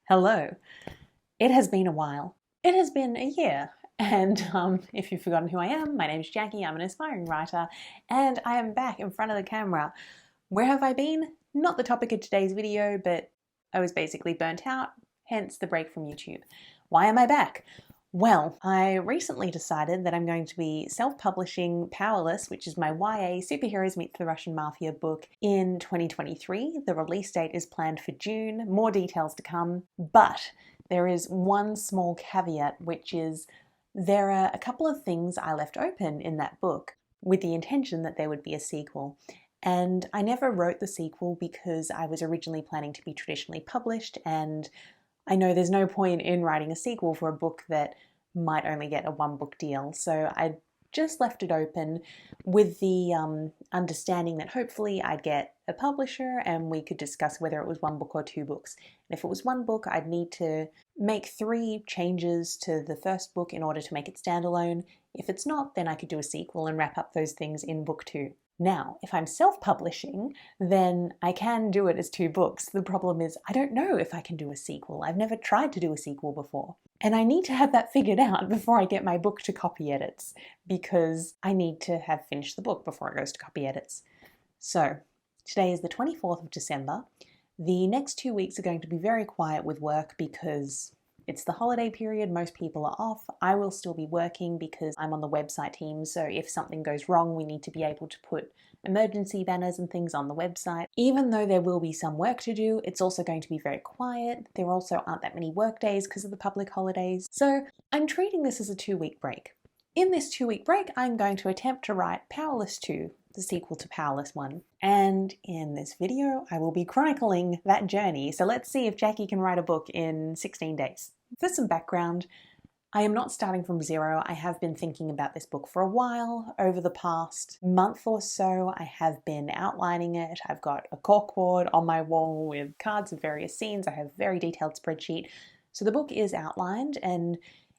Hello. It has been a while. It has been a year. And if you've forgotten who I am, my name's Jackie. I'm an aspiring writer, and I am back in front of the camera. Where have I been? Not the topic of today's video, but I was basically burnt out, hence the break from YouTube. Why am I back? Well, I recently decided that I'm going to be self-publishing Powerless, which is my YA Superheroes Meet the Russian Mafia book, in 2023. The release date is planned for June, more details to come, but there is one small caveat, which is there are a couple of things I left open in that book with the intention that there would be a sequel. And I never wrote the sequel because I was originally planning to be traditionally published, and I know there's no point in writing a sequel for a book that might only get a one-book deal. So I just left it open with the understanding that hopefully I'd get a publisher and we could discuss whether it was one book or two books. And if it was one book, I'd need to make 3 changes to the first book in order to make it standalone. If it's not, then I could do a sequel and wrap up those things in book 2. Now, if I'm self-publishing, then I can do it as 2 books. The problem is I don't know if I can do a sequel. I've never tried to do a sequel before. And I need to have that figured out before I get my book to copy edits, because I need to have finished the book before it goes to copy edits. So, today is the 24th of December. The next 2 weeks are going to be very quiet with work because it's the holiday period, most people are off. I will still be working because I'm on the website team, so if something goes wrong, we need to be able to put emergency banners and things on the website. Even though there will be some work to do, it's also going to be very quiet. There also aren't that many work days because of the public holidays. So I'm treating this as a 2-week break. In this 2-week break, I'm going to attempt to write Powerless 2, the sequel to Powerless 1. And in this video, I will be chronicling that journey. So let's see if Jackie can write a book in 16 days. For some background, I am not starting from zero. I have been thinking about this book for a while. Over the past month or so, I have been outlining it. I've got a corkboard on my wall with cards of various scenes. I have a very detailed spreadsheet. So the book is outlined, and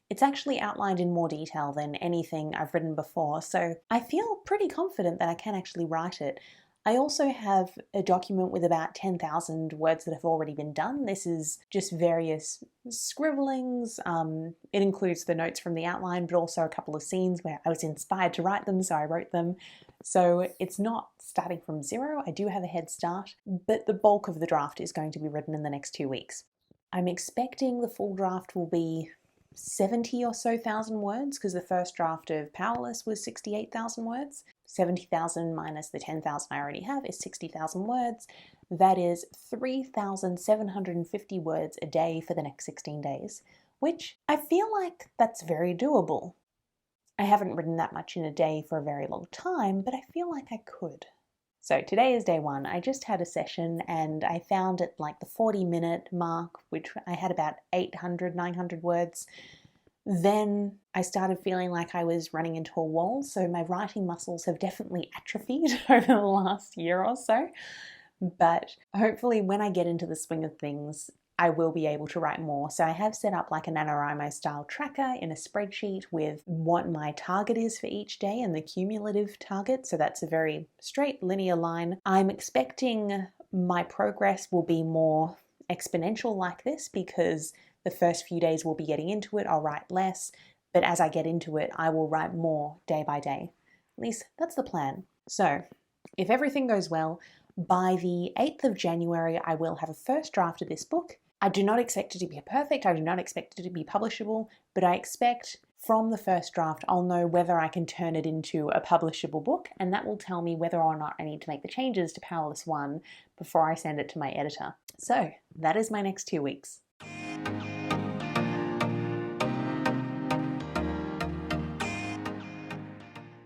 it's actually outlined in more detail than anything I've written before. So I feel pretty confident that I can actually write it. I also have a document with about 10,000 words that have already been done. This is just various scribblings. It includes the notes from the outline, but also a couple of scenes where I was inspired to write them, so I wrote them. So it's not starting from zero. I do have a head start, but the bulk of the draft is going to be written in the next 2 weeks. I'm expecting the full draft will be 70 or so thousand words, because the first draft of Powerless was 68,000 words. 70,000 minus the 10,000 I already have is 60,000 words. That is 3,750 words a day for the next 16 days, which I feel like that's very doable. I haven't written that much in a day for a very long time, but I feel like I could. So today is day 1. I just had a session and I found at like the 40-minute mark, which I had about 800, 900 words. Then I started feeling like I was running into a wall, so my writing muscles have definitely atrophied over the last year or so. But hopefully when I get into the swing of things, I will be able to write more. So I have set up like a NaNoWriMo style tracker in a spreadsheet with what my target is for each day and the cumulative target. So that's a very straight linear line. I'm expecting my progress will be more exponential like this because the first few days we'll be getting into it, I'll write less, but as I get into it, I will write more day by day. At least that's the plan. So if everything goes well, by the 8th of January, I will have a first draft of this book. I do not expect it to be perfect. I do not expect it to be publishable, but I expect from the first draft, I'll know whether I can turn it into a publishable book, and that will tell me whether or not I need to make the changes to Powerless 1 before I send it to my editor. So that is my next 2 weeks.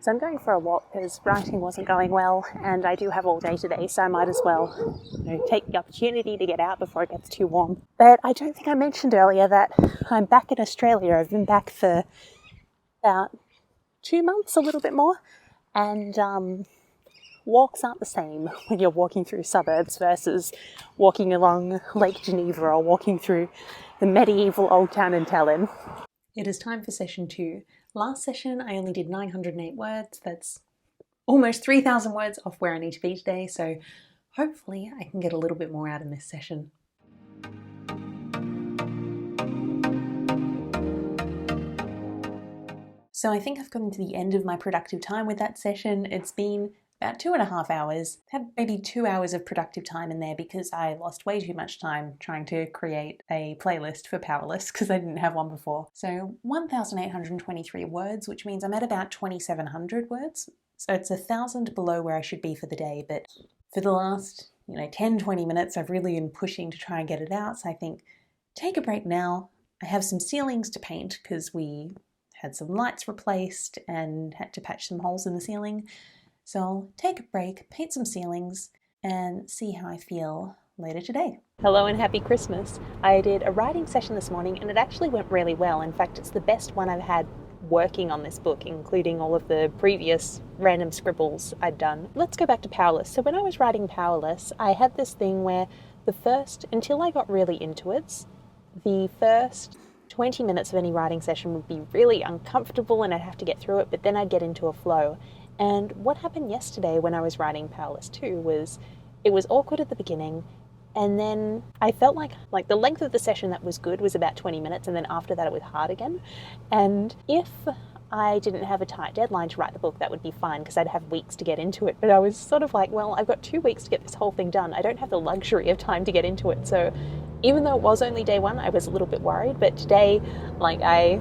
So I'm going for a walk because writing wasn't going well, and I do have all day today, so I might as well take the opportunity to get out before it gets too warm. But I don't think I mentioned earlier that I'm back in Australia. I've been back for about 2 months, a little bit more, and walks aren't the same when you're walking through suburbs versus walking along Lake Geneva or walking through the medieval old town in Tallinn. It is time for session 2. Last session I only did 908 words. That's almost 3,000 words off where I need to be today, so hopefully I can get a little bit more out in this session. So I think I've gotten to the end of my productive time with that session. It's been about 2.5 hours. Had maybe 2 hours of productive time in there because I lost way too much time trying to create a playlist for Powerless because I didn't have one before. So 1,823 words, which means I'm at about 2,700 words. So it's 1,000 below where I should be for the day, but for the last 10-20 minutes I've really been pushing to try and get it out. So I think take a break now. I have some ceilings to paint because we had some lights replaced and had to patch some holes in the ceiling. So I'll take a break, paint some ceilings, and see how I feel later today. Hello and happy Christmas. I did a writing session this morning and it actually went really well. In fact, it's the best one I've had working on this book, including all of the previous random scribbles I'd done. Let's go back to Powerless. So when I was writing Powerless, I had this thing where until I got really into it, the first 20 minutes of any writing session would be really uncomfortable and I'd have to get through it, but then I'd get into a flow. And what happened yesterday when I was writing Powerless 2 was it was awkward at the beginning, and then I felt like the length of the session that was good was about 20 minutes, and then after that it was hard again. And if I didn't have a tight deadline to write the book, that would be fine because I'd have weeks to get into it. But I was sort of like, well, I've got 2 weeks to get this whole thing done. I don't have the luxury of time to get into it. So even though it was only day one, I was a little bit worried. But today, I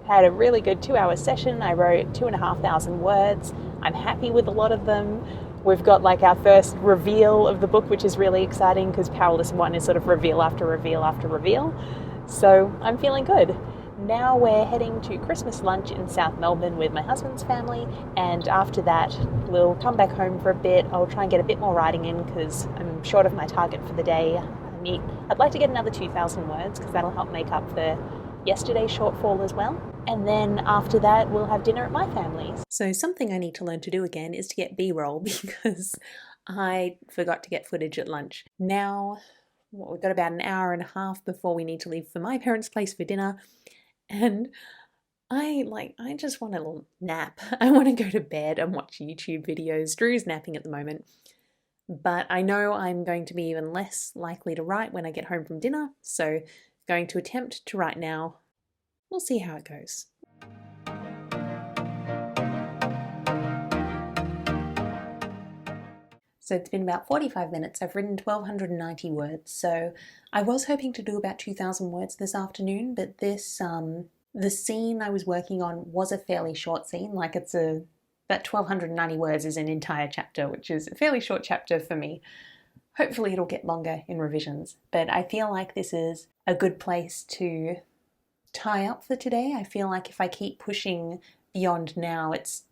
had a really good 2-hour session. I wrote 2,500 words. I'm happy with a lot of them. We've got our first reveal of the book, which is really exciting because Powerless 1 is sort of reveal after reveal after reveal. So I'm feeling good. Now we're heading to Christmas lunch in South Melbourne with my husband's family, and after that we'll come back home for a bit. I'll try and get a bit more writing in because I'm short of my target for the day. I'd like to get another 2,000 words because that'll help make up for yesterday's shortfall as well. And then after that we'll have dinner at my family's. So something I need to learn to do again is to get B-roll because I forgot to get footage at lunch. Now we've got about an hour and a half before we need to leave for my parents' place for dinner. And I just want a little nap. I want to go to bed and watch YouTube videos. Drew's napping at the moment. But I know I'm going to be even less likely to write when I get home from dinner. So going to attempt to write now. We'll see how it goes. So it's been about 45 minutes. I've written 1,290 words. So I was hoping to do about 2,000 words this afternoon, but the scene I was working on was a fairly short scene. That 1,290 words is an entire chapter, which is a fairly short chapter for me. Hopefully it'll get longer in revisions, but I feel like this is a good place to tie up for today. I feel like if I keep pushing beyond now, it's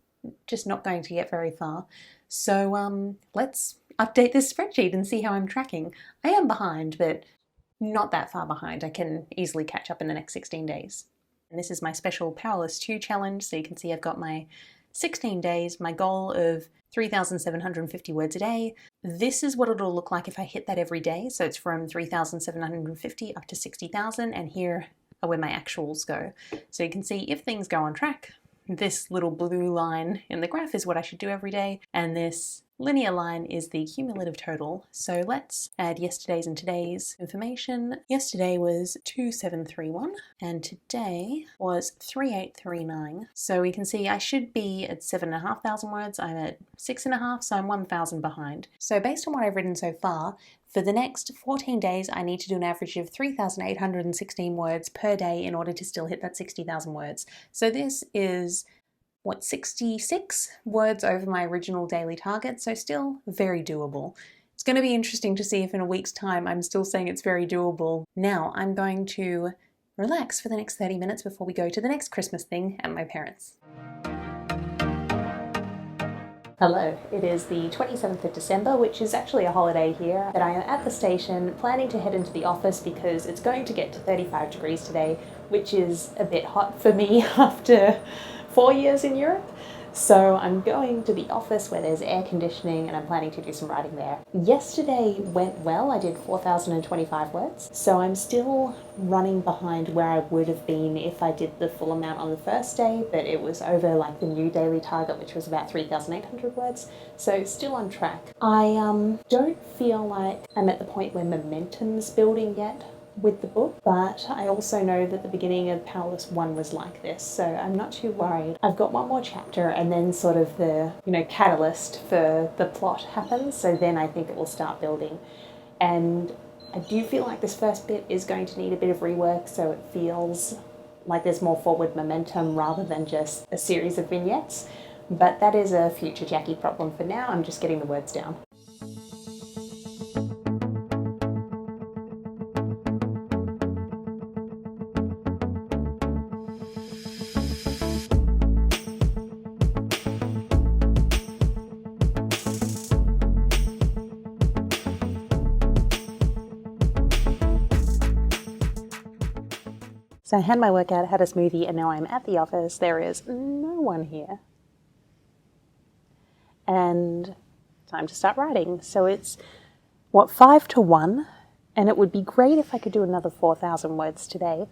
just not going to get very far. So let's update this spreadsheet and see how I'm tracking. I am behind, but not that far behind. I can easily catch up in the next 16 days. And this is my special Powerless 2 challenge. So you can see I've got my 16 days, my goal of 3,750 words a day. This is what it'll look like if I hit that every day. So it's from 3,750 up to 60,000, and here are where my actuals go. So you can see if things go on track, this little blue line in the graph is what I should do every day, and this linear line is the cumulative total. So let's add yesterday's and today's information. Yesterday was 2,731 and today was 3,839. So we can see I should be at 7,500 words. I'm at 6,500, so I'm 1,000 behind. So based on what I've written so far, for the next 14 days, I need to do an average of 3,816 words per day in order to still hit that 60,000 words. So this is 66 words over my original daily target, so still very doable. It's going to be interesting to see if in a week's time I'm still saying it's very doable. Now I'm going to relax for the next 30 minutes before we go to the next Christmas thing at my parents'. Hello, it is the 27th of December, which is actually a holiday here, but I am at the station planning to head into the office because it's going to get to 35 degrees today, which is a bit hot for me after 4 years in Europe. So I'm going to the office where there's air conditioning and I'm planning to do some writing there. Yesterday went well. I did 4,025 words. So I'm still running behind where I would have been if I did the full amount on the first day, but it was over the new daily target, which was about 3,800 words. So still on track. I don't feel like I'm at the point where momentum's building yet. with the book, but I also know that the beginning of Powerless 1 was like this, so I'm not too worried. I've got one more chapter and then sort of the, catalyst for the plot happens, so then I think it will start building. And I do feel like this first bit is going to need a bit of rework, so it feels like there's more forward momentum rather than just a series of vignettes. But that is a future Jackie problem. For now, I'm just getting the words down. So I had my workout, had a smoothie, and now I'm at the office. There is no one here. And time to start writing. So it's, 5 to 1? And it would be great if I could do another 4,000 words today.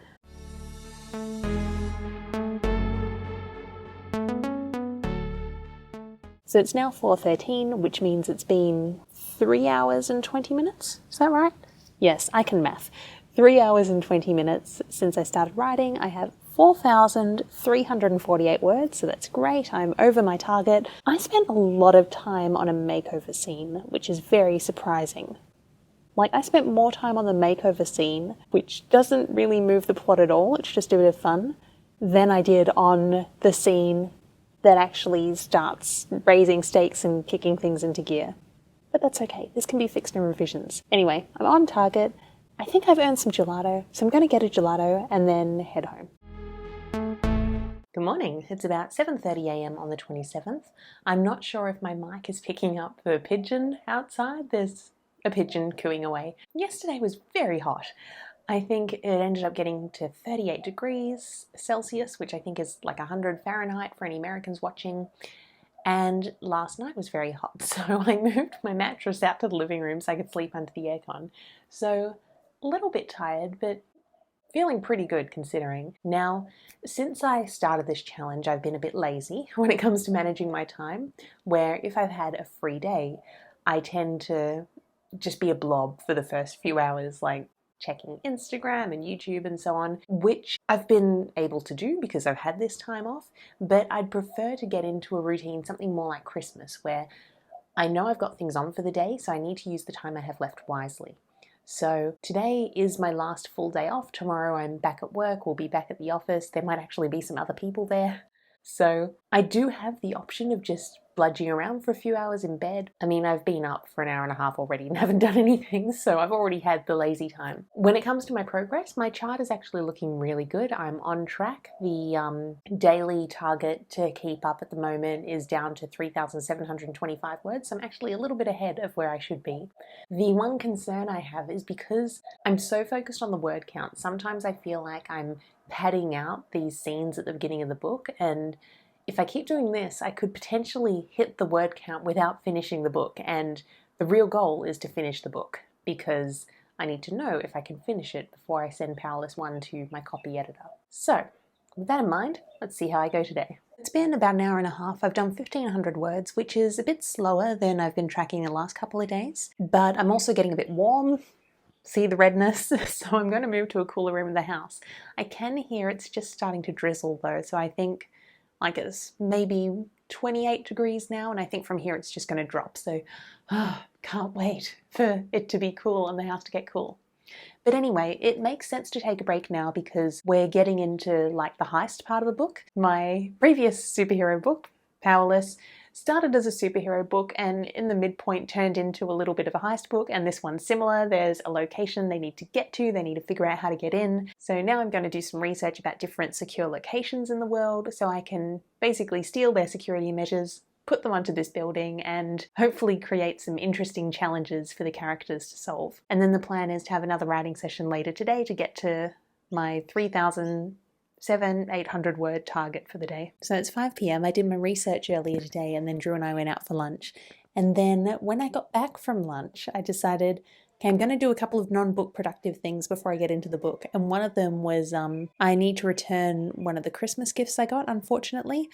So it's now 4:13, which means it's been 3 hours and 20 minutes. Is that right? Yes, I can math. 3 hours and 20 minutes since I started writing. I have 4,348 words, so that's great. I'm over my target. I spent a lot of time on a makeover scene, which is very surprising. Like, I spent more time on the makeover scene, which doesn't really move the plot at all, it's just a bit of fun, than I did on the scene that actually starts raising stakes and kicking things into gear. But that's okay, this can be fixed in revisions. Anyway, I'm on target. I think I've earned some gelato, so I'm going to get a gelato and then head home. Good morning. It's about 7:30 a.m. on the 27th. I'm not sure if my mic is picking up the pigeon outside. There's a pigeon cooing away. Yesterday was very hot. I think it ended up getting to 38 degrees Celsius, which I think is like 100 Fahrenheit for any Americans watching. And last night was very hot, so I moved my mattress out to the living room so I could sleep under the aircon. So a little bit tired, but feeling pretty good considering. Now, since I started this challenge, I've been a bit lazy when it comes to managing my time, where if I've had a free day, I tend to just be a blob for the first few hours, like checking Instagram and YouTube and so on, which I've been able to do because I've had this time off, but I'd prefer to get into a routine, something more like Christmas, where I know I've got things on for the day, so I need to use the time I have left wisely. So today is my last full day off. Tomorrow I'm back at work, we'll be back at the office. There might actually be some other people there. So I do have the option of just bludging around for a few hours in bed. I mean, I've been up for an hour and a half already and haven't done anything, so I've already had the lazy time. When it comes to my progress, my chart is actually looking really good. I'm on track. The daily target to keep up at the moment is down to 3,725 words, so I'm actually a little bit ahead of where I should be. The one concern I have is because I'm so focused on the word count, sometimes I feel like I'm padding out these scenes at the beginning of the book, and if I keep doing this, I could potentially hit the word count without finishing the book, and the real goal is to finish the book because I need to know if I can finish it before I send Powerless 1 to my copy editor. So, with that in mind, let's see how I go today. It's been about an hour and a half. I've done 1,500 words, which is a bit slower than I've been tracking the last couple of days, but I'm also getting a bit warm. See the redness? So I'm going to move to a cooler room in the house. I can hear it's just starting to drizzle though, so I think like it's maybe 28 degrees now, and I think from here it's just going to drop. So can't wait for it to be cool and the house to get cool. But anyway, it makes sense to take a break now because we're getting into like the heist part of the book. My previous superhero book, Powerless, started as a superhero book and in the midpoint turned into a little bit of a heist book, and this one's similar. There's a location they need to get to, they need to figure out how to get in. So now I'm going to do some research about different secure locations in the world so I can basically steal their security measures, put them onto this building, and hopefully create some interesting challenges for the characters to solve. And then the plan is to have another writing session later today to get to my 3,700-800 word target for the day. So it's 5 p.m. I did my research earlier today, and then Drew and I went out for lunch. And then when I got back from lunch, I decided, okay, I'm going to do a couple of non-book productive things before I get into the book. And one of them was I need to return one of the Christmas gifts I got, unfortunately.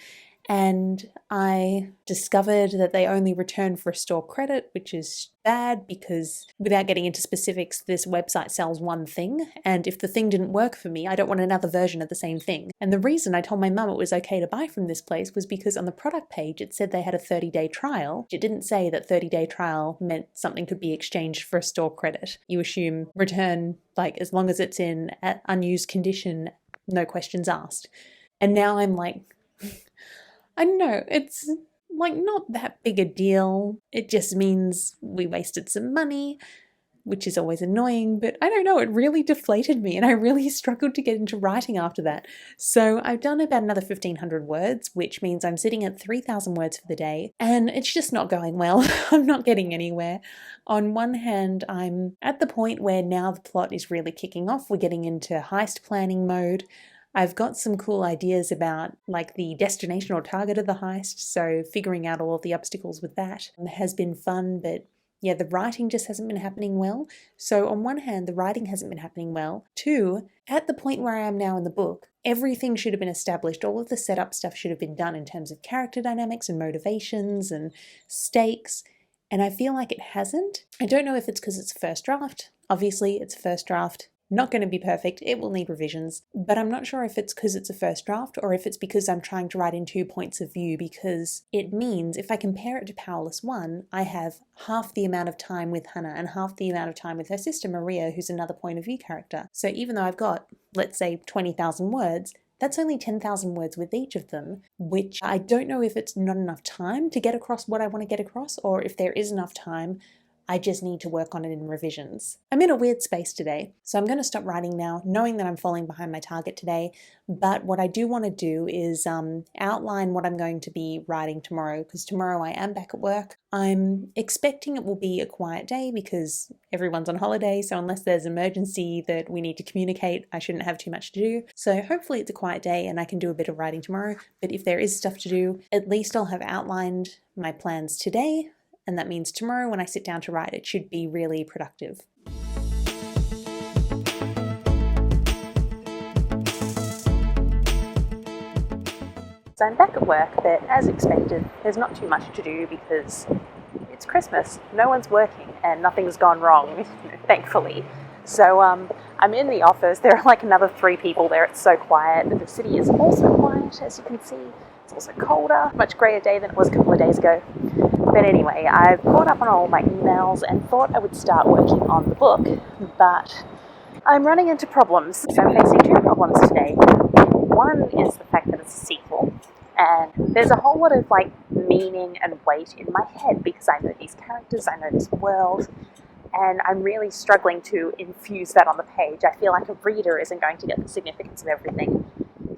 and I discovered that they only return for a store credit, which is bad because, without getting into specifics, this website sells one thing, and if the thing didn't work for me, I don't want another version of the same thing. And the reason I told my mum it was okay to buy from this place was because on the product page it said they had a 30-day trial. It didn't say that 30-day trial meant something could be exchanged for a store credit. You assume return, like, as long as it's in unused condition, no questions asked. And now I'm like, I don't know, it's like not that big a deal. It just means we wasted some money, which is always annoying, but I don't know, it really deflated me and I really struggled to get into writing after that. So I've done about another 1,500 words, which means I'm sitting at 3,000 words for the day, and it's just not going well. I'm not getting anywhere. On one hand, I'm at the point where now the plot is really kicking off. We're getting into heist planning mode. I've got some cool ideas about like the destination or target of the heist, so figuring out all of the obstacles with that has been fun, but yeah, the writing just hasn't been happening well. So on one hand, the writing hasn't been happening well. Two, at the point where I am now in the book, everything should have been established. All of the setup stuff should have been done in terms of character dynamics and motivations and stakes, and I feel like it hasn't. I don't know if it's because it's first draft. Obviously, it's first draft. Not going to be perfect, it will need revisions, but I'm not sure if it's because it's a first draft or if it's because I'm trying to write in 2 points of view, because it means if I compare it to Powerless 1, I have half the amount of time with Hannah and half the amount of time with her sister Maria, who's another point of view character. So even though I've got, let's say, 20,000 words, that's only 10,000 words with each of them, which I don't know if it's not enough time to get across what I want to get across, or if there is enough time, I just need to work on it in revisions. I'm in a weird space today, so I'm going to stop writing now, knowing that I'm falling behind my target today. But what I do want to do is outline what I'm going to be writing tomorrow, because tomorrow I am back at work. I'm expecting it will be a quiet day because everyone's on holiday, so unless there's an emergency that we need to communicate, I shouldn't have too much to do. So hopefully it's a quiet day and I can do a bit of writing tomorrow. But if there is stuff to do, at least I'll have outlined my plans today. And that means tomorrow when I sit down to write, it should be really productive. So I'm back at work, but as expected, there's not too much to do because it's Christmas. No one's working and nothing's gone wrong, thankfully. So I'm in the office. There are like another 3 people there. It's so quiet. The city is also quiet, as you can see. It's also colder, much greyer day than it was a couple of days ago. But anyway, I've caught up on all my emails and thought I would start working on the book, but I'm running into problems. So I'm facing 2 problems today. One is the fact that it's a sequel, and there's a whole lot of like meaning and weight in my head because I know these characters, I know this world, and I'm really struggling to infuse that on the page. I feel like a reader isn't going to get the significance of everything.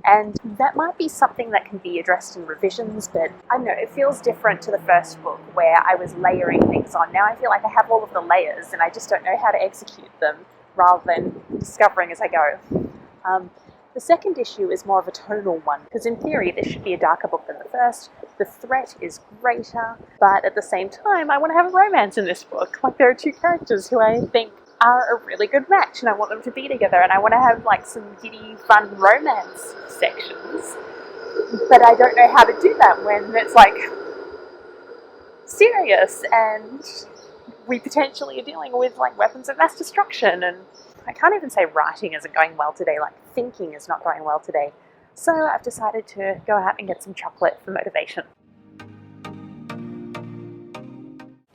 And that might be something that can be addressed in revisions, but I don't know, it feels different to the first book where I was layering things on. Now I feel like I have all of the layers and I just don't know how to execute them rather than discovering as I go. The second issue is more of a tonal one, because in theory this should be a darker book than the first. The threat is greater, but at the same time I want to have a romance in this book. Like, there are 2 characters who I think are a really good match and I want them to be together, and I want to have like some giddy fun romance sections, but I don't know how to do that when it's like serious and we potentially are dealing with like weapons of mass destruction, and I can't even say writing isn't going well today, like thinking is not going well today. So I've decided to go out and get some chocolate for motivation.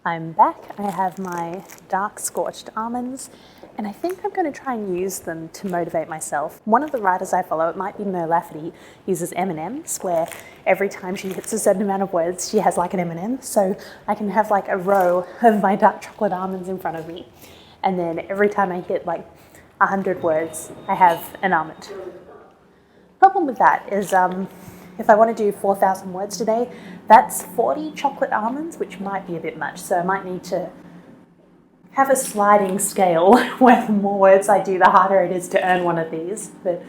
I'm back. I have my dark scorched almonds, and I think I'm going to try and use them to motivate myself. One of the writers I follow, it might be Mer Lafferty, uses M&Ms, where every time she hits a certain amount of words, she has like an M&M. So I can have like a row of my dark chocolate almonds in front of me, and then every time I hit like 100 words, I have an almond. Problem with that is if I want to do 4,000 words today, that's 40 chocolate almonds, which might be a bit much. So I might need to have a sliding scale where the more words I do, the harder it is to earn one of these. But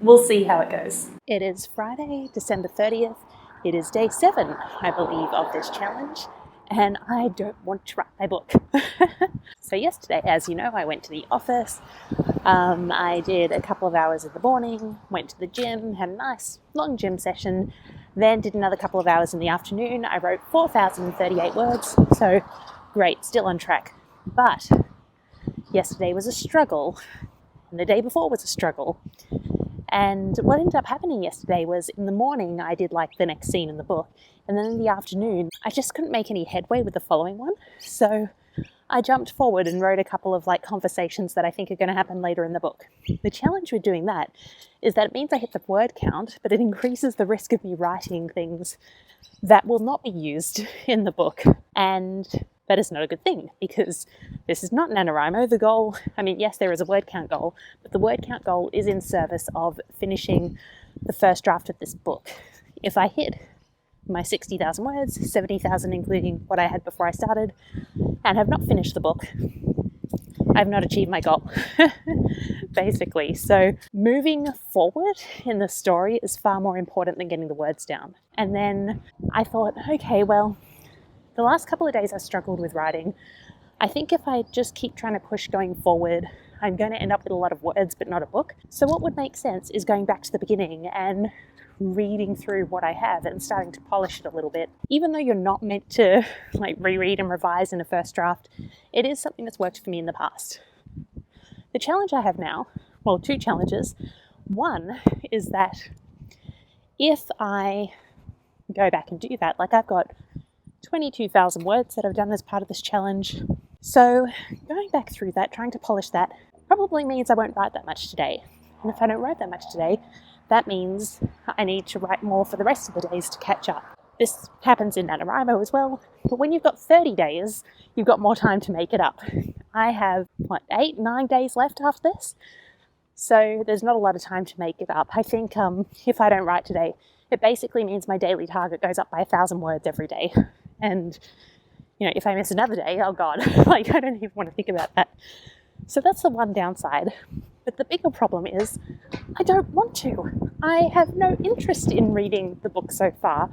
we'll see how it goes. It is Friday, December 30th. It is day 7, I believe, of this challenge. And I don't want to write my book. So yesterday, as you know, I went to the office. I did a couple of hours in the morning, went to the gym, had a nice long gym session, Then did another couple of hours in the afternoon. I wrote 4,038 words, so great, still on track. But yesterday was a struggle, and the day before was a struggle. And what ended up happening yesterday was in the morning I did like the next scene in the book, and then in the afternoon I just couldn't make any headway with the following one. So I jumped forward and wrote a couple of like conversations that I think are going to happen later in the book. The challenge with doing that is that it means I hit the word count, but it increases the risk of me writing things that will not be used in the book. And that is not a good thing, because this is not NaNoWriMo. The goal, I mean, yes, there is a word count goal, but the word count goal is in service of finishing the first draft of this book. If I hit my 60,000 words, 70,000 including what I had before I started, and have not finished the book, I've not achieved my goal, basically. So moving forward in the story is far more important than getting the words down. And then I thought, okay, well, the last couple of days I struggled with writing. I think if I just keep trying to push going forward, I'm going to end up with a lot of words, but not a book. So what would make sense is going back to the beginning and reading through what I have and starting to polish it a little bit. Even though you're not meant to like reread and revise in a first draft, it is something that's worked for me in the past. The challenge I have now, well, two challenges. One is that if I go back and do that, like I've got 22,000 words that I've done as part of this challenge. So going back through that, trying to polish that, probably means I won't write that much today. And if I don't write that much today, that means I need to write more for the rest of the days to catch up. This happens in NaNoWriMo as well, but when you've got 30 days, you've got more time to make it up. I have, 8-9 days left after this? So there's not a lot of time to make it up. I think if I don't write today, it basically means my daily target goes up by 1,000 words every day. And, if I miss another day, oh God, I don't even want to think about that. So that's the one downside. But the bigger problem is I don't want to. I have no interest in reading the book so far.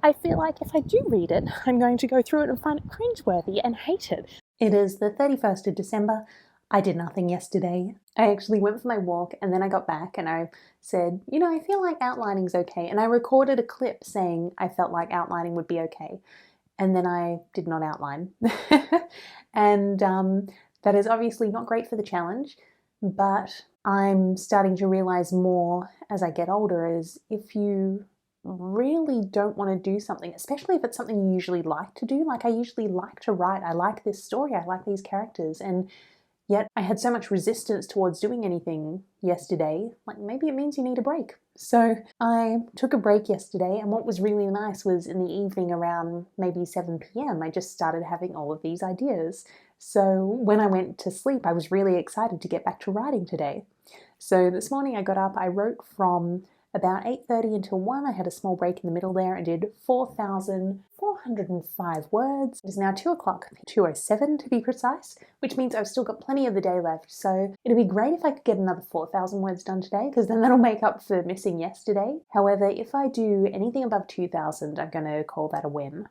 I feel like if I do read it, I'm going to go through it and find it cringeworthy and hate it. It is the 31st of December. I did nothing yesterday. I actually went for my walk and then I got back and I said, I feel like outlining's okay. And I recorded a clip saying I felt like outlining would be okay. And then I did not outline. And that is obviously not great for the challenge, but I'm starting to realize more as I get older is if you really don't want to do something, especially if it's something you usually like to do, like I usually like to write, I like this story, I like these characters, and yet I had so much resistance towards doing anything yesterday, like maybe it means you need a break. So I took a break yesterday, and what was really nice was in the evening around maybe 7 p.m, I just started having all of these ideas. So when I went to sleep, I was really excited to get back to writing today. So this morning I got up, I wrote from about 8:30 until 1. I had a small break in the middle there and did 4,405 words. It is now 2 o'clock, 2:07 to be precise, which means I've still got plenty of the day left. So it'd be great if I could get another 4,000 words done today, because then that'll make up for missing yesterday. However, if I do anything above 2,000, I'm going to call that a win.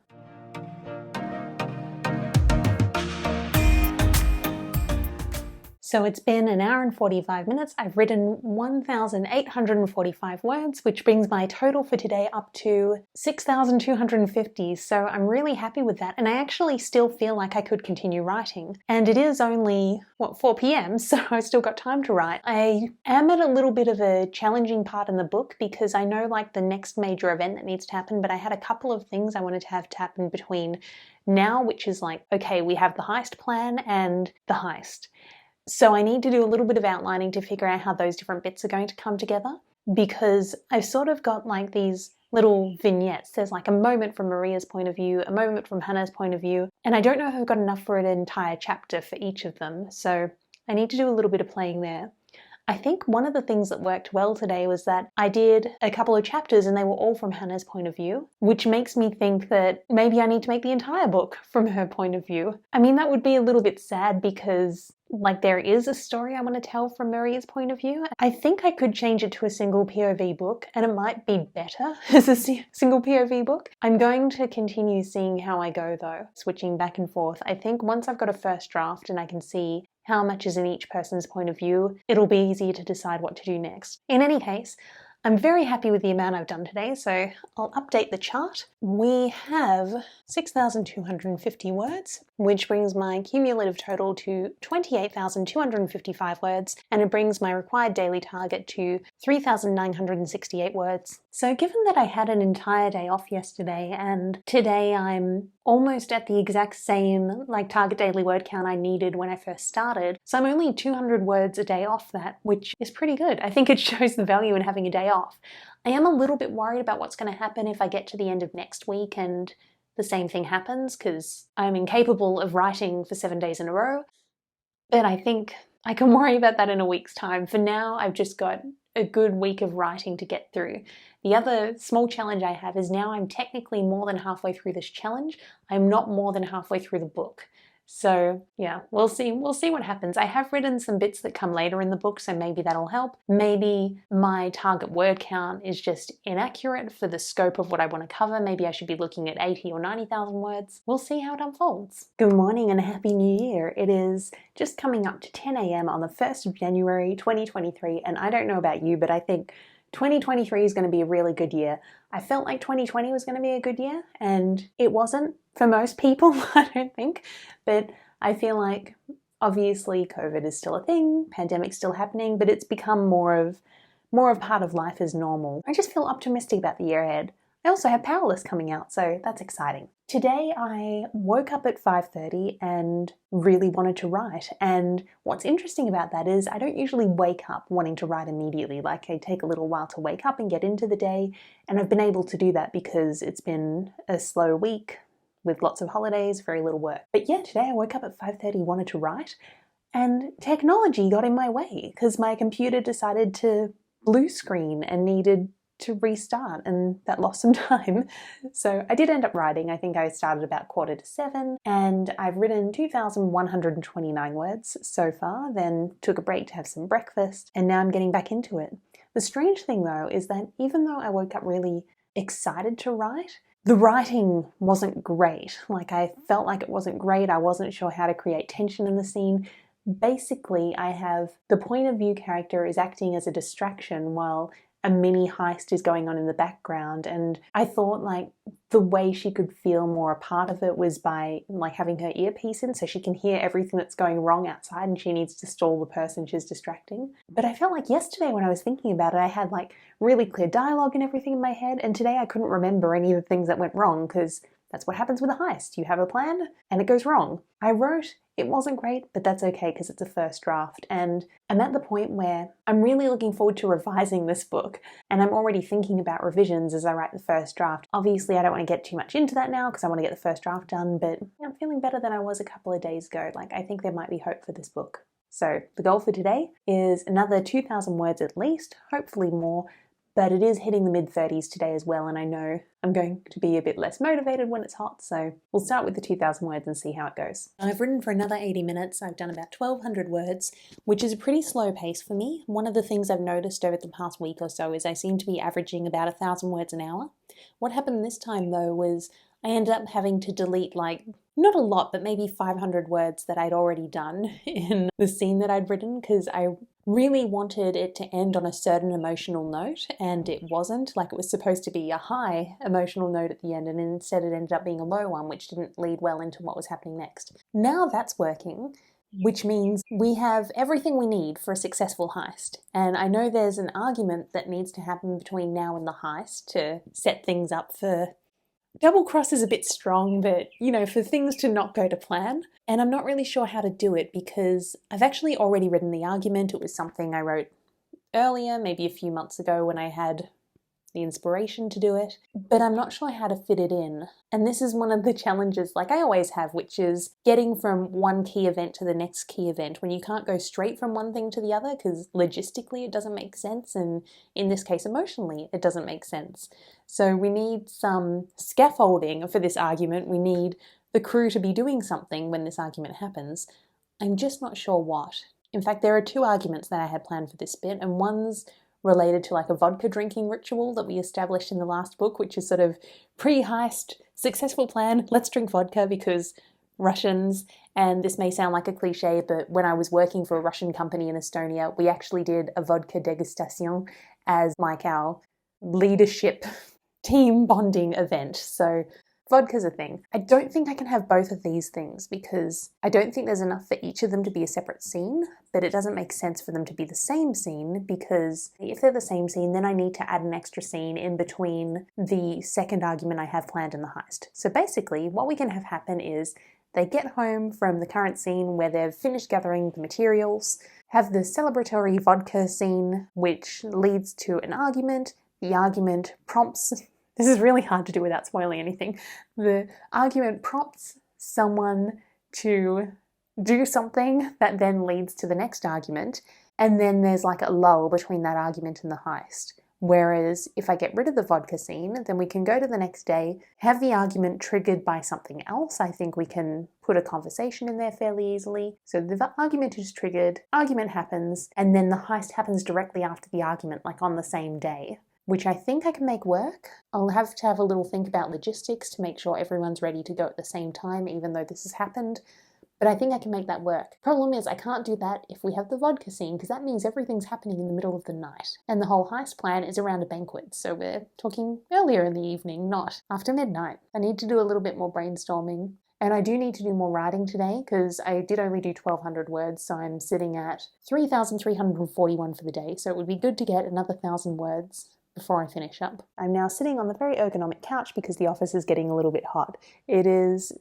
So it's been an hour and 45 minutes. I've written 1,845 words, which brings my total for today up to 6,250. So I'm really happy with that. And I actually still feel like I could continue writing. And it is only, 4 p.m, so I've still got time to write. I am at a little bit of a challenging part in the book because I know like the next major event that needs to happen, but I had a couple of things I wanted to have to happen between now, which is like, okay, we have the heist plan and the heist. So I need to do a little bit of outlining to figure out how those different bits are going to come together, because I've sort of got like these little vignettes. There's like a moment from Maria's point of view, a moment from Hannah's point of view, and I don't know if I've got enough for an entire chapter for each of them. So I need to do a little bit of playing there. I think one of the things that worked well today was that I did a couple of chapters and they were all from Hannah's point of view, which makes me think that maybe I need to make the entire book from her point of view. I mean, that would be a little bit sad because like there is a story I want to tell from Maria's point of view. I think I could change it to a single POV book and it might be better as a single POV book. I'm going to continue seeing how I go though, switching back and forth. I think once I've got a first draft and I can see how much is in each person's point of view, it'll be easier to decide what to do next. In any case, I'm very happy with the amount I've done today, so I'll update the chart. We have 6,250 words, which brings my cumulative total to 28,255 words, and it brings my required daily target to 3,968 words. So given that I had an entire day off yesterday, and today I'm almost at the exact same target daily word count I needed when I first started, so I'm only 200 words a day off that, which is pretty good. I think it shows the value in having a day off. I am a little bit worried about what's going to happen if I get to the end of next week and the same thing happens, because I'm incapable of writing for 7 days in a row. But I think I can worry about that in a week's time. For now, I've just got a good week of writing to get through. The other small challenge I have is now I'm technically more than halfway through this challenge. I'm not more than halfway through the book. So yeah, we'll see what happens. I have written some bits that come later in the book, so maybe that'll help. Maybe my target word count is just inaccurate for the scope of what I want to cover. Maybe I should be looking at 80 or 90,000 words. We'll see how it unfolds. Good morning and a happy new year. It is just coming up to 10 a.m. on the 1st of January 2023, and I don't know about you, but I think 2023 is going to be a really good year. I felt like 2020 was going to be a good year, and it wasn't for most people, I don't think. But I feel like obviously COVID is still a thing, pandemic's still happening, but it's become more of part of life as normal. I just feel optimistic about the year ahead. I also have Powerless coming out, so that's exciting. Today I woke up at 5:30 and really wanted to write, and what's interesting about that is I don't usually wake up wanting to write immediately. Like, I take a little while to wake up and get into the day, and I've been able to do that because it's been a slow week with lots of holidays, very little work. But yeah, today I woke up at 5:30, wanted to write, and technology got in my way because my computer decided to blue screen and needed to restart, and that lost some time. So I did end up writing. I think I started about 6:45, and I've written 2,129 words so far, then took a break to have some breakfast, and now I'm getting back into it. The strange thing though is that even though I woke up really excited to write, the writing wasn't great. Like, I felt like it wasn't great. I wasn't sure how to create tension in the scene. Basically, I have the point of view character is acting as a distraction while a mini heist is going on in the background, and I thought like the way she could feel more a part of it was by like having her earpiece in so she can hear everything that's going wrong outside and she needs to stall the person she's distracting. But I felt like yesterday when I was thinking about it, I had like really clear dialogue and everything in my head, and today I couldn't remember any of the things that went wrong because that's what happens with a heist. You have a plan and it goes wrong. I wrote, it wasn't great, but that's okay because it's a first draft, and I'm at the point where I'm really looking forward to revising this book, and I'm already thinking about revisions as I write the first draft. Obviously, I don't want to get too much into that now because I want to get the first draft done, but I'm feeling better than I was a couple of days ago. Like, I think there might be hope for this book. So the goal for today is another 2,000 words at least, hopefully more, but it is hitting the mid-30s today as well, and I know I'm going to be a bit less motivated when it's hot, so we'll start with the 2,000 words and see how it goes. I've written for another 80 minutes. I've done about 1,200 words, which is a pretty slow pace for me. One of the things I've noticed over the past week or so is I seem to be averaging about 1,000 words an hour. What happened this time though was I ended up having to delete like, not a lot, but maybe 500 words that I'd already done in the scene that I'd written because I really wanted it to end on a certain emotional note, and it wasn't. Like, it was supposed to be a high emotional note at the end, and instead it ended up being a low one, which didn't lead well into what was happening next. Now that's working, which means we have everything we need for a successful heist. And I know there's an argument that needs to happen between now and the heist to set things up for... Double cross is a bit strong, but, you know, for things to not go to plan. And I'm not really sure how to do it because I've actually already written the argument. It was something I wrote earlier, maybe a few months ago when I had the inspiration to do it, but I'm not sure how to fit it in. And this is one of the challenges, like I always have, which is getting from one key event to the next key event when you can't go straight from one thing to the other because logistically it doesn't make sense, and in this case emotionally it doesn't make sense. So we need some scaffolding for this argument. We need the crew to be doing something when this argument happens. I'm just not sure what. In fact, there are two arguments that I had planned for this bit, and one's related to like a vodka drinking ritual that we established in the last book, which is sort of pre-heist, successful plan, let's drink vodka because Russians, and this may sound like a cliche, but when I was working for a Russian company in Estonia, we actually did a vodka degustation, as like our leadership team bonding event. So vodka's a thing. I don't think I can have both of these things because I don't think there's enough for each of them to be a separate scene, but it doesn't make sense for them to be the same scene because if they're the same scene, then I need to add an extra scene in between the second argument I have planned in the heist. So basically, what we can have happen is they get home from the current scene where they've finished gathering the materials, have the celebratory vodka scene, which leads to an argument. The argument prompts... This is really hard to do without spoiling anything. The argument prompts someone to do something that then leads to the next argument, and then there's like a lull between that argument and the heist. Whereas if I get rid of the vodka scene, then we can go to the next day, have the argument triggered by something else. I think we can put a conversation in there fairly easily. So the argument is triggered, argument happens, and then the heist happens directly after the argument, like on the same day, which I think I can make work. I'll have to have a little think about logistics to make sure everyone's ready to go at the same time, even though this has happened. But I think I can make that work. Problem is, I can't do that if we have the vodka scene, because that means everything's happening in the middle of the night. And the whole heist plan is around a banquet, so we're talking earlier in the evening, not after midnight. I need to do a little bit more brainstorming. And I do need to do more writing today, because I did only do 1,200 words, so I'm sitting at 3,341 for the day, so it would be good to get another 1,000 words before I finish up. I'm now sitting on the very ergonomic couch because the office is getting a little bit hot. It is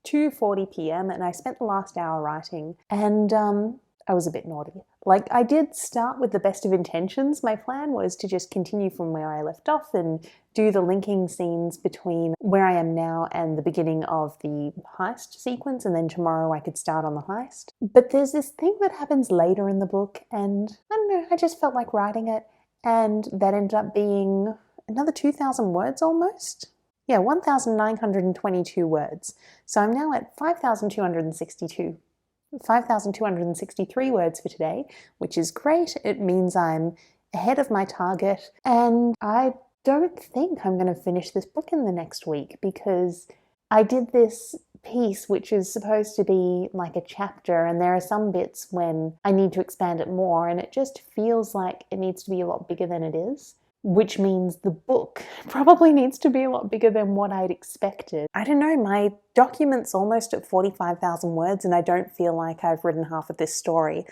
2:40 p.m. and I spent the last hour writing, and I was a bit naughty. Like, I did start with the best of intentions. My plan was to just continue from where I left off and do the linking scenes between where I am now and the beginning of the heist sequence, and then tomorrow I could start on the heist. But there's this thing that happens later in the book, and I don't know, I just felt like writing it. And that ended up being another 2,000 words almost. Yeah, 1,922 words. So I'm now at 5,263 words for today, which is great. It means I'm ahead of my target. And I don't think I'm going to finish this book in the next week because I did this piece which is supposed to be like a chapter, and there are some bits when I need to expand it more, and it just feels like it needs to be a lot bigger than it is, which means the book probably needs to be a lot bigger than what I'd expected. I don't know, my document's almost at 45,000 words and I don't feel like I've written half of this story.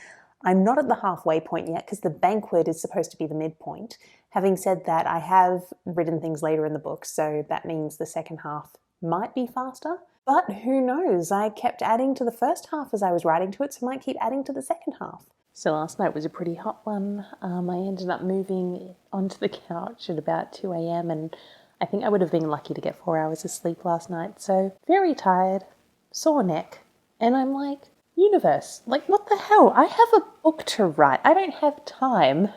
I'm not at the halfway point yet because the banquet is supposed to be the midpoint. Having said that, I have written things later in the book, so that means the second half might be faster. But who knows? I kept adding to the first half as I was writing to it, so I might keep adding to the second half. So last night was a pretty hot one. I ended up moving onto the couch at about 2 a.m. and I think I would have been lucky to get 4 hours of sleep last night. So very tired, sore neck, and I'm like, universe, like what the hell? I have a book to write. I don't have time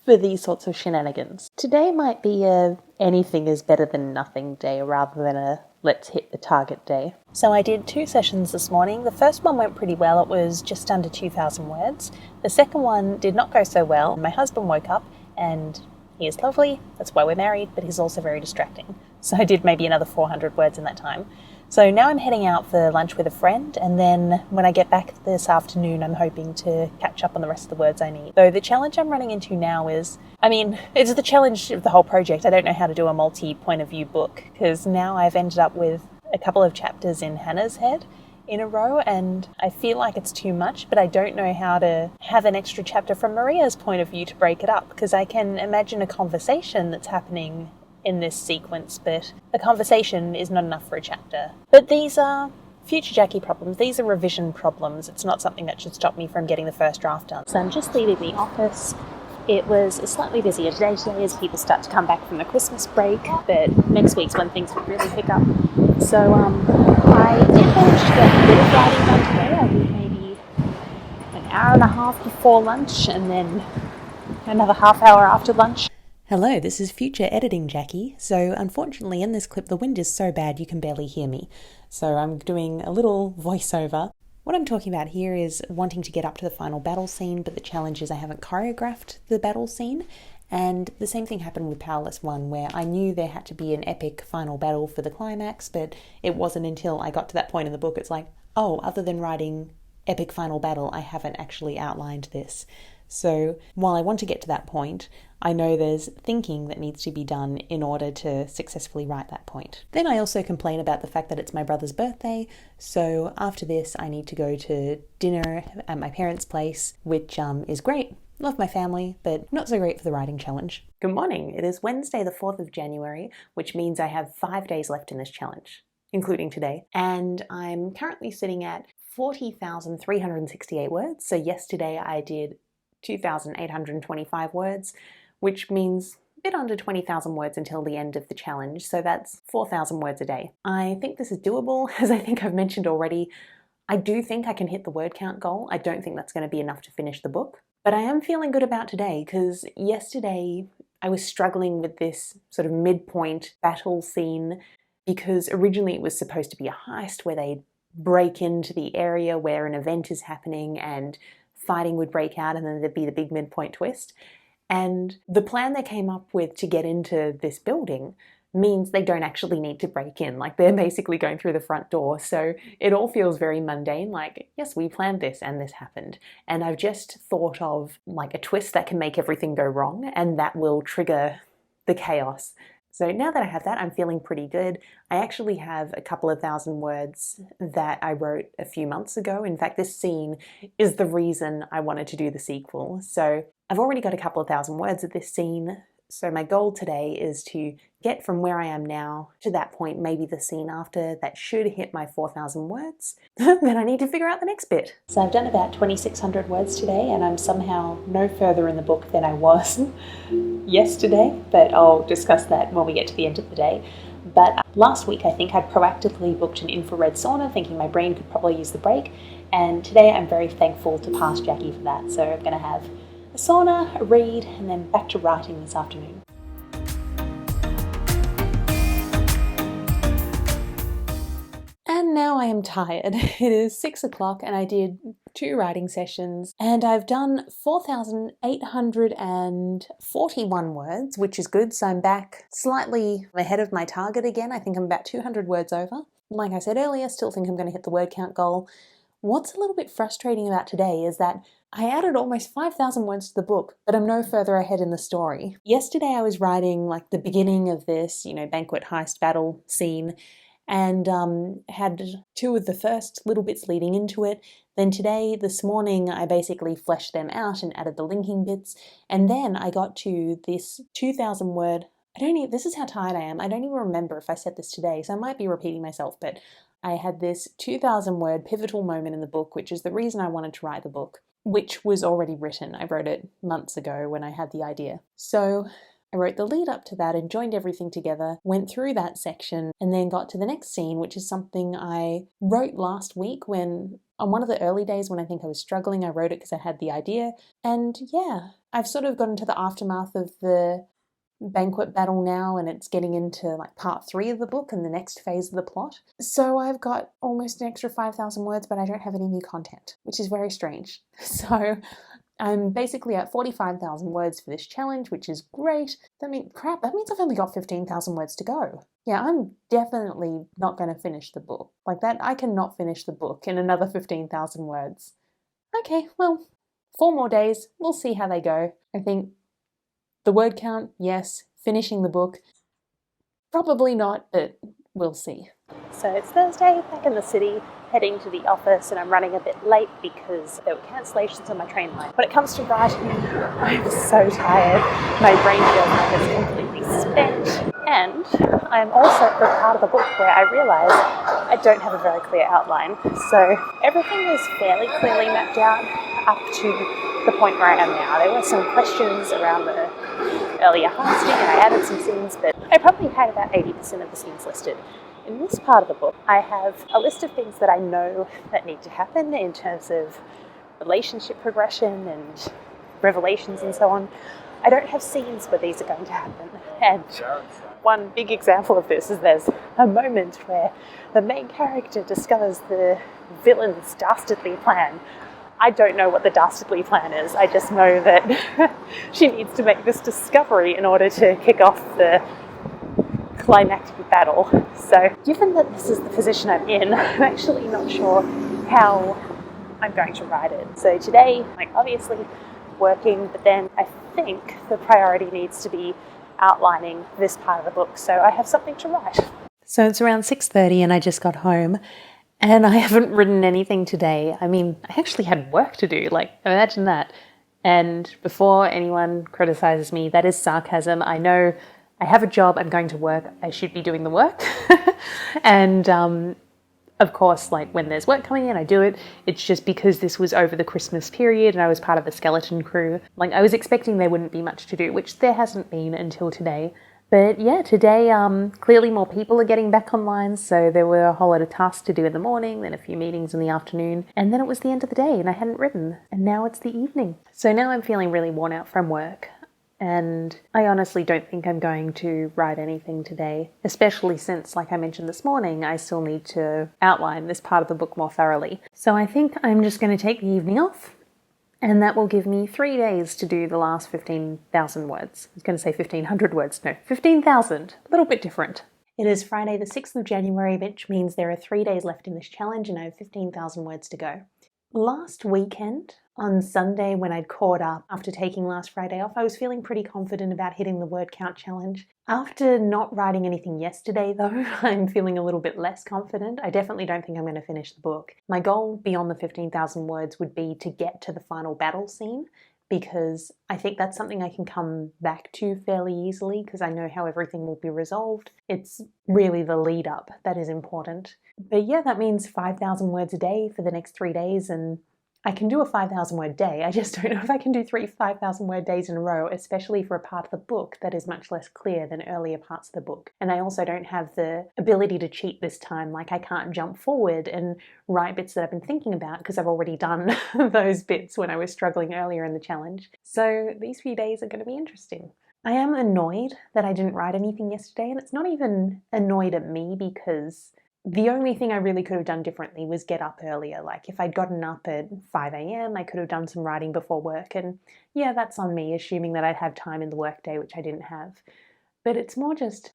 for these sorts of shenanigans. Today might be a anything is better than nothing day rather than a let's hit the target day. So I did 2 sessions this morning. The first one went pretty well. It was just under 2,000 words. The second one did not go so well. My husband woke up and he is lovely. That's why we're married, but he's also very distracting. So I did maybe another 400 words in that time. So now I'm heading out for lunch with a friend, and then when I get back this afternoon, I'm hoping to catch up on the rest of the words I need. Though the challenge I'm running into now is, it's the challenge of the whole project. I don't know how to do a multi-point of view book, because now I've ended up with a couple of chapters in Hannah's head in a row, and I feel like it's too much, but I don't know how to have an extra chapter from Maria's point of view to break it up, because I can imagine a conversation that's happening in this sequence, but a conversation is not enough for a chapter. But these are future Jackie problems. These are revision problems. It's not something that should stop me from getting the first draft done. So I'm just leaving the office. It was a slightly busier day today as people start to come back from the Christmas break, but next week's when things will really pick up. So I did manage to get a bit of writing done today. I did maybe an hour and a half before lunch and then another half hour after lunch. Hello, this is future editing Jackie. So unfortunately in this clip the wind is so bad you can barely hear me. So I'm doing a little voiceover. What I'm talking about here is wanting to get up to the final battle scene, but the challenge is I haven't choreographed the battle scene. And the same thing happened with Powerless 1, where I knew there had to be an epic final battle for the climax, but it wasn't until I got to that point in the book it's like, oh, other than writing epic final battle, I haven't actually outlined this. So while I want to get to that point, I know there's thinking that needs to be done in order to successfully write that point. Then I also complain about the fact that it's my brother's birthday, so after this I need to go to dinner at my parents' place, which is great. Love my family, but not so great for the writing challenge. Good morning. It is Wednesday the 4th of January, which means I have 5 days left in this challenge, including today. And I'm currently sitting at 40,368 words. So yesterday I did 2,825 words, which means a bit under 20,000 words until the end of the challenge. So that's 4,000 words a day. I think this is doable, as I think I've mentioned already. I do think I can hit the word count goal. I don't think that's going to be enough to finish the book. But I am feeling good about today because yesterday I was struggling with this sort of midpoint battle scene because originally it was supposed to be a heist where they'd break into the area where an event is happening and fighting would break out and then there'd be the big midpoint twist. And the plan they came up with to get into this building means they don't actually need to break in. Like, they're basically going through the front door. So it all feels very mundane, like, yes, we planned this and this happened. And I've just thought of like a twist that can make everything go wrong and that will trigger the chaos. So now that I have that, I'm feeling pretty good. I actually have a couple of thousand words that I wrote a few months ago. In fact, this scene is the reason I wanted to do the sequel. So I've already got a couple of thousand words of this scene. So my goal today is to get from where I am now to that point, maybe the scene after, that should hit my 4,000 words. Then I need to figure out the next bit. So I've done about 2,600 words today and I'm somehow no further in the book than I was yesterday, but I'll discuss that when we get to the end of the day. But last week I think I proactively booked an infrared sauna thinking my brain could probably use the break, and today I'm very thankful to pass Jackie for that. So I'm going to have a sauna, a read, and then back to writing this afternoon. And now I am tired. It is 6 o'clock and I did 2 writing sessions and I've done 4,841 words, which is good. So I'm back slightly ahead of my target again. I think I'm about 200 words over. Like I said earlier, still think I'm going to hit the word count goal. What's a little bit frustrating about today is that I added almost 5,000 words to the book, but I'm no further ahead in the story. Yesterday I was writing like the beginning of this, banquet heist battle scene, and had 2 of the first little bits leading into it. Then today, this morning, I basically fleshed them out and added the linking bits. And then I got to this 2,000 word, this is how tired I am. I don't even remember if I said this today, so I might be repeating myself, but I had this 2,000 word pivotal moment in the book, which is the reason I wanted to write the book, which was already written. I wrote it months ago when I had the idea. So I wrote the lead up to that and joined everything together, went through that section, and then got to the next scene, which is something I wrote last week on one of the early days when I think I was struggling. I wrote it because I had the idea. And yeah, I've sort of gotten to the aftermath of the banquet battle now, and it's getting into like part 3 of the book and the next phase of the plot. So I've got almost an extra 5,000 words, but I don't have any new content, which is very strange. So I'm basically at 45,000 words for this challenge, which is great. That means I've only got 15,000 words to go. Yeah, I'm definitely not going to finish the book. Like that, I cannot finish the book in another 15,000 words. Okay, well, 4 more days. We'll see how they go. I think the word count, yes. Finishing the book, probably not, but we'll see. So it's Thursday, back in the city, heading to the office, and I'm running a bit late because there were cancellations on my train line. When it comes to writing, I'm so tired. My brain feels like it's completely spent. And I'm also at the part of the book where I realise I don't have a very clear outline. So everything is fairly clearly mapped out up to the point where I am now. There were some questions around the earlier heisting and I added some scenes, but I probably had about 80% of the scenes listed. In this part of the book, I have a list of things that I know that need to happen in terms of relationship progression and revelations and so on. I don't have scenes where these are going to happen. And one big example of this is there's a moment where the main character discovers the villain's dastardly plan. I don't know what the dastardly plan is. I just know that she needs to make this discovery in order to kick off the climactic battle. So given that this is the position I'm in, I'm actually not sure how I'm going to write it. So today, obviously, keep working, but then I think the priority needs to be outlining this part of the book, so I have something to write. So it's around 6:30 and I just got home and I haven't written anything today. I mean, I actually had work to do, like, imagine that. And before anyone criticizes me, that is sarcasm. I know I have a job, I'm going to work, I should be doing the work. And of course, like when there's work coming in, I do it. It's just because this was over the Christmas period and I was part of the skeleton crew. Like I was expecting there wouldn't be much to do, which there hasn't been until today. But yeah, today clearly more people are getting back online, so there were a whole lot of tasks to do in the morning, then a few meetings in the afternoon, and then it was the end of the day and I hadn't written, and now it's the evening. So now I'm feeling really worn out from work, and I honestly don't think I'm going to write anything today, especially since, like I mentioned this morning, I still need to outline this part of the book more thoroughly. So I think I'm just going to take the evening off, and that will give me 3 days to do the last 15,000 words. I was going to say 1,500 words. No, 15,000. A little bit different. It is Friday the 6th of January, which means there are 3 days left in this challenge and I have 15,000 words to go. Last weekend, on Sunday when I'd caught up after taking last Friday off, I was feeling pretty confident about hitting the word count challenge. After not writing anything yesterday though, I'm feeling a little bit less confident. I definitely don't think I'm going to finish the book. My goal beyond the 15,000 words would be to get to the final battle scene, because I think that's something I can come back to fairly easily because I know how everything will be resolved. It's really the lead up that is important. But yeah, that means 5,000 words a day for the next 3 days, and I can do a 5,000 word day. I just don't know if I can do 5,000 word days in a row, especially for a part of the book that is much less clear than earlier parts of the book. And I also don't have the ability to cheat this time. Like I can't jump forward and write bits that I've been thinking about because I've already done those bits when I was struggling earlier in the challenge. So these few days are going to be interesting. I am annoyed that I didn't write anything yesterday, and it's not even annoyed at me because the only thing I really could have done differently was get up earlier. Like if I'd gotten up at 5 a.m, I could have done some writing before work, and yeah, that's on me, assuming that I'd have time in the workday, which I didn't have. But it's more just,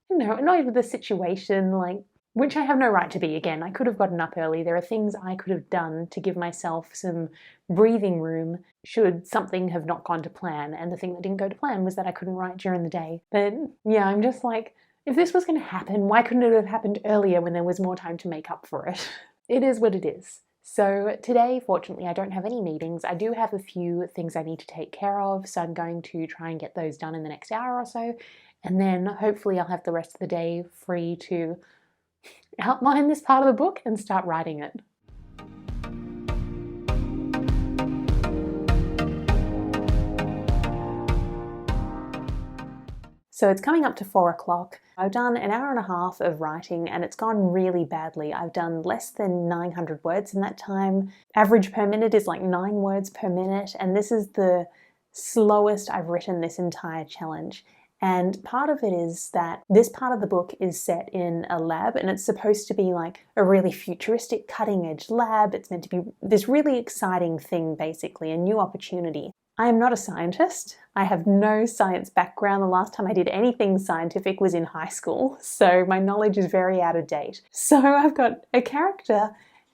annoyed with the situation, like, which I have no right to be. Again, I could have gotten up early. There are things I could have done to give myself some breathing room should something have not gone to plan, and the thing that didn't go to plan was that I couldn't write during the day. But yeah, I'm just like, if this was going to happen, why couldn't it have happened earlier when there was more time to make up for it? It is what it is. So today, fortunately, I don't have any meetings. I do have a few things I need to take care of, so I'm going to try and get those done in the next hour or so, and then hopefully I'll have the rest of the day free to outline this part of the book and start writing it. So it's coming up to 4 o'clock. I've done an hour and a half of writing and it's gone really badly. I've done less than 900 words in that time. Average per minute is like 9 words per minute, and this is the slowest I've written this entire challenge. And part of it is that this part of the book is set in a lab, and it's supposed to be like a really futuristic, cutting-edge lab. It's meant to be this really exciting thing, basically, a new opportunity. I am not a scientist. I have no science background. The last time I did anything scientific was in high school, so my knowledge is very out of date. So I've got a character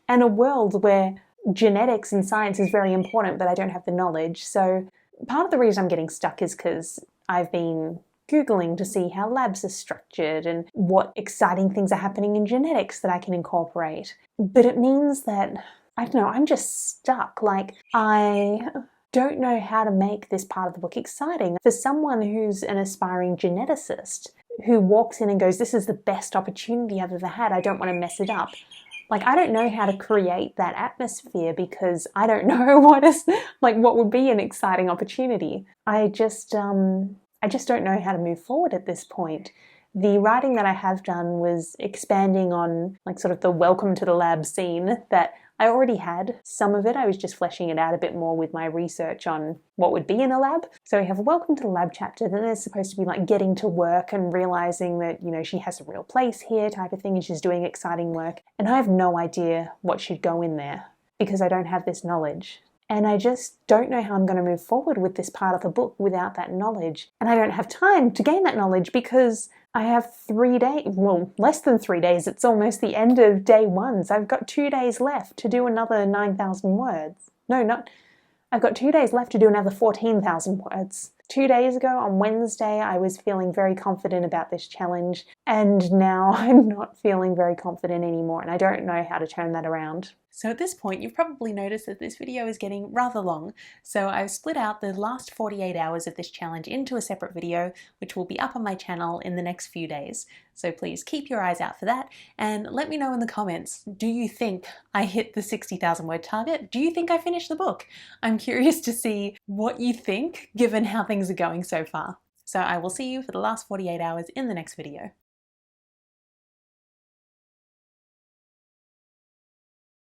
and a world where genetics and science is very important, but I don't have the knowledge. So part of the reason I'm getting stuck is because I've been Googling to see how labs are structured and what exciting things are happening in genetics that I can incorporate. But it means that, I don't know, I'm just stuck. Like, I don't know how to make this part of the book exciting. For someone who's an aspiring geneticist who walks in and goes, this is the best opportunity I've ever had, I don't want to mess it up. Like, I don't know how to create that atmosphere because I don't know what would be an exciting opportunity. I just don't know how to move forward at this point. The writing that I have done was expanding on like sort of the welcome to the lab scene that I already had. Some of it, I was just fleshing it out a bit more with my research on what would be in a lab. So we have a welcome to the lab chapter, then there's supposed to be like getting to work and realizing that, she has a real place here type of thing and she's doing exciting work. And I have no idea what should go in there because I don't have this knowledge. And I just don't know how I'm going to move forward with this part of the book without that knowledge. And I don't have time to gain that knowledge because I have 3 days, well, less than 3 days. It's almost the end of day 1. So I've got 2 days left to do another 9,000 words. No, I've got 2 days left to do another 14,000 words. 2 days ago on Wednesday, I was feeling very confident about this challenge, and now I'm not feeling very confident anymore, and I don't know how to turn that around. So at this point, you've probably noticed that this video is getting rather long, so I've split out the last 48 hours of this challenge into a separate video, which will be up on my channel in the next few days. So please keep your eyes out for that, and let me know in the comments, do you think I hit the 60,000 word target? Do you think I finished the book? I'm curious to see what you think, given how things are going so far. So I will see you for the last 48 hours in the next video.